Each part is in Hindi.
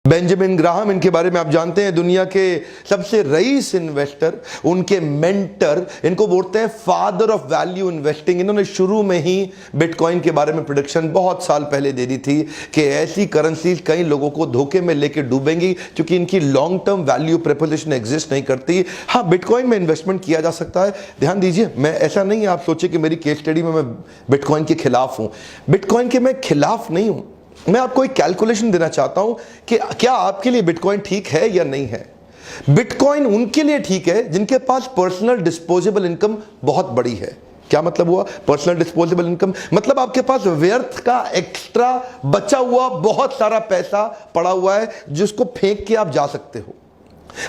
बेंजामिन ग्राहम, इनके बारे में आप जानते हैं, दुनिया के सबसे रईस इन्वेस्टर, उनके मेंटर, इनको बोलते हैं फादर ऑफ वैल्यू इन्वेस्टिंग। इन्होंने शुरू में ही बिटकॉइन के बारे में प्रेडिक्शन बहुत साल पहले दे दी थी कि ऐसी करेंसीज कई लोगों को धोखे में लेकर डूबेंगी क्योंकि इनकी long term value proposition exist नहीं करती। हाँ, बिटकॉइन में इन्वेस्टमेंट किया जा सकता है। ध्यान दीजिए, मैं ऐसा नहीं आप सोचे कि मेरी केस स्टडी में मैं बिटकॉइन के खिलाफ हूं। बिटकॉइन के मैं खिलाफ नहीं हूं, मैं आपको एक कैलकुलेशन देना चाहता हूं कि क्या आपके लिए बिटकॉइन ठीक है या नहीं है। बिटकॉइन उनके लिए ठीक है जिनके पास पर्सनल डिस्पोजेबल इनकम बहुत बड़ी है। क्या मतलब हुआ पर्सनल डिस्पोजेबल इनकम? मतलब आपके पास व्यर्थ का एक्स्ट्रा बचा हुआ बहुत सारा पैसा पड़ा हुआ है जिसको फेंक के आप जा सकते हो।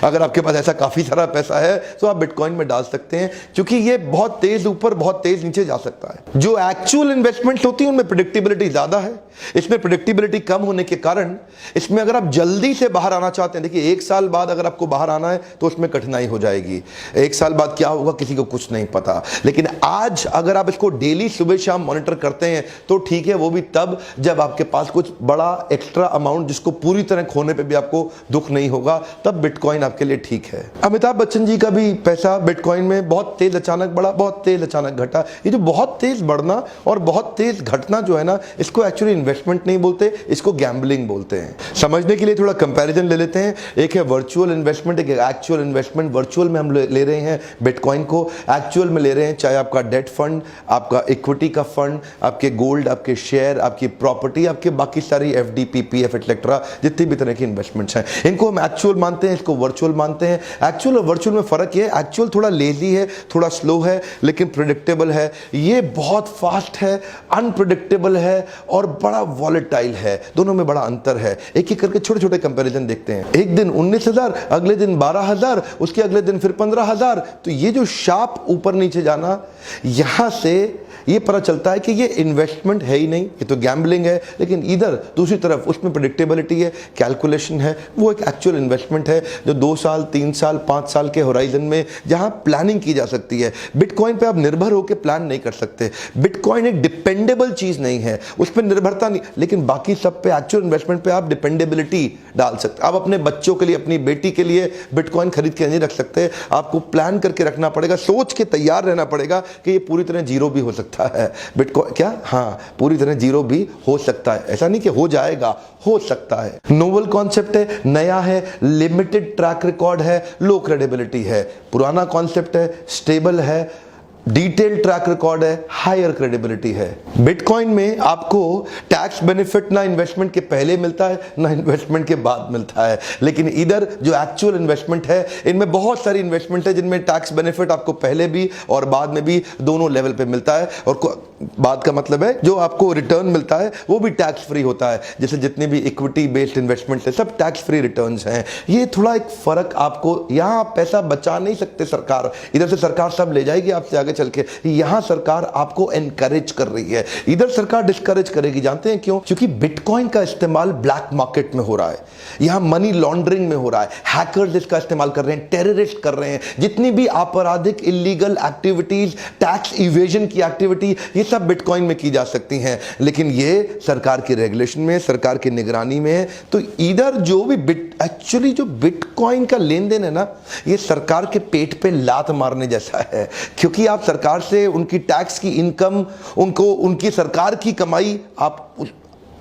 अगर आपके पास ऐसा काफी सारा पैसा है तो आप बिटकॉइन में डाल सकते हैं क्योंकि ये बहुत तेज ऊपर बहुत तेज नीचे जा सकता है। जो एक्चुअल इन्वेस्टमेंट होती है उनमें प्रेडिक्टेबिलिटी ज्यादा है। इसमें प्रेडिक्टेबिलिटी कम होने के कारण इसमें अगर आप जल्दी से बाहर आना चाहते हैं, देखिए 1 साल बाद अगर आपको बाहर आना है तो उसमें कठिनाई हो जाएगी। 1 साल बाद क्या होगा किसी को कुछ नहीं पता। लेकिन आज अगर आप इसको डेली सुबह शाम मॉनिटर करते हैं तो ठीक है, वो भी तब जब आपके पास कुछ बड़ा एक्स्ट्रा अमाउंट जिसको पूरी तरह खोने पे भी आपको दुख नहीं होगा, तब बिटकॉइन आपके लिए ठीक है। अमिताभ बच्चन जी का भी पैसा बिटकॉइन में बहुत तेज अचानक बढ़ा, बहुत तेज अचानक घटा। ये जो बहुत तेज बढ़ना और बहुत तेज घटना जो है ना, इसको एक्चुअली इन्वेस्टमेंट नहीं बोलते, इसको गैम्बलिंग बोलते हैं। समझने के लिए थोड़ा कंपैरिजन ले लेते हैं। एक है वर्चुअल इन्वेस्टमेंट, एक एक्चुअल इन्वेस्टमेंट। वर्चुअल में हम ले रहे हैं बिटकॉइन को, एक्चुअल में ले रहे हैं चाहे आपका डेट फंड, आपका इक्विटी का फंड, आपके गोल्ड, आपके शेयर, आपकी प्रॉपर्टी, आपके बाकी सारी एफडी, पीपीएफ एक्सेट्रा जितनी भी तरह की इन्वेस्टमेंट्स हैं, इनको हम एक्चुअल मानते हैं, इसको वर्चुअल मानते हैं। एक्चुअल और वर्चुअल में फर्क ये है, एक्चुअल थोड़ा लेजी है, थोड़ा स्लो है, लेकिन प्रेडिक्टेबल है। ये बहुत फास्ट है, अनप्रेडिक्टेबल है और बड़ा वॉलेटाइल है। दोनों में बड़ा अंतर है। एक एक करके छोटे छोटे कंपैरिजन देखते हैं। एक दिन 19,000, अगले दिन 12,000, उसके अगले दिन फिर 15,000। तो ये जो शार्प ऊपर नीचे जाना, यहां से ये पता चलता है कि ये इन्वेस्टमेंट है ही नहीं, ये तो गैम्बलिंग है। लेकिन इधर दूसरी तरफ उसमें प्रेडिक्टेबिलिटी है, कैलकुलेशन है, वो एक एक्चुअल इन्वेस्टमेंट है जो 2 साल, 3 साल, 5 साल के होराइजन में जहां प्लानिंग की जा सकती है। बिटकॉइन पे आप निर्भर होकर प्लान नहीं कर सकते। बिटकॉइन एक डिपेंडेबल चीज नहीं है, उस पर निर्भरता नहीं। लेकिन बाकी सब पे, एक्चुअल इन्वेस्टमेंट पे आप डिपेंडेबिलिटी डाल सकते। आप अपने बच्चों के लिए, अपनी बेटी के लिए बिटकॉइन खरीद के नहीं रख सकते। आपको प्लान करके रखना पड़ेगा, सोच के तैयार रहना पड़ेगा कि ये पूरी तरह जीरो भी हो सकता है। बिटकॉइन क्या, हाँ, पूरी तरह जीरो भी हो सकता है। ऐसा नहीं कि हो जाएगा, हो सकता है। नोवेल कॉन्सेप्ट है, नया है, लिमिटेड ट्रैक रिकॉर्ड है, लो क्रेडिबिलिटी है। पुराना कॉन्सेप्ट है, स्टेबल है, डिटेल ट्रैक रिकॉर्ड है, हायर क्रेडिबिलिटी है। बिटकॉइन में आपको टैक्स बेनिफिट ना इन्वेस्टमेंट के पहले मिलता है ना इन्वेस्टमेंट के बाद मिलता है। लेकिन इधर जो एक्चुअल इन्वेस्टमेंट है, इनमें बहुत सारी इन्वेस्टमेंट है जिनमें टैक्स बेनिफिट आपको पहले भी और बाद में भी दोनों लेवल पे मिलता है। और बाद का मतलब है जो आपको रिटर्न मिलता है वो भी टैक्स फ्री होता है। जैसे जितने भी इक्विटी बेस्ड इन्वेस्टमेंट है सब टैक्स फ्री रिटर्न्स हैं। ये थोड़ा एक फर्क आपको, यहां पैसा बचा नहीं सकते सरकार, इधर से सरकार सब ले जाएगी आपसे आगे चल के। यहां सरकार आपको एनकरेज कर रही है, इधर सरकार डिस्करेज करेगी। जानते हैं क्यों? क्योंकि बिटकॉइन का इस्तेमाल ब्लैक मार्केट में हो रहा है, यहां मनी लॉन्ड्रिंग में हो रहा है, हैकर्स इसका इस्तेमाल कर रहे हैं, टेररिस्ट कर रहे हैं। जितनी भी आपराधिक इलीगल एक्टिविटीज, टैक्स इवेजन की एक्टिविटी, ये सब बिटकॉइन में की जा सकती हैं। लेकिन ये सरकार की रेगुलेशन में, सरकार की निगरानी में है। तो इधर जो भी एक्चुअली जो बिटकॉइन का लेन देन है ना, ये सरकार के पेट पे लात मारने जैसा है। क्योंकि आप सरकार से उनकी टैक्स की इनकम, उनको उनकी सरकार की कमाई,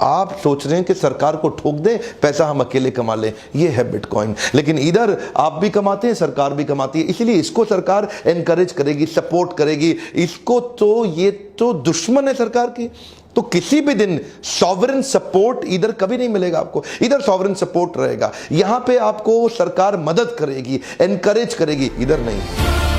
आप सोच रहे हैं कि सरकार को ठोक दें, पैसा हम अकेले कमा लें। ये है बिटकॉइन। लेकिन इधर आप भी कमाते हैं, सरकार भी कमाती है, इसलिए इसको सरकार एनकरेज करेगी, सपोर्ट करेगी। इसको तो ये तो दुश्मन है सरकार की। तो किसी भी दिन सॉवरेन सपोर्ट इधर कभी नहीं मिलेगा आपको। इधर सॉवरेन सपोर्ट रहेगा, यहां पे आपको सरकार मदद करेगी, एनकरेज करेगी, इधर नहीं।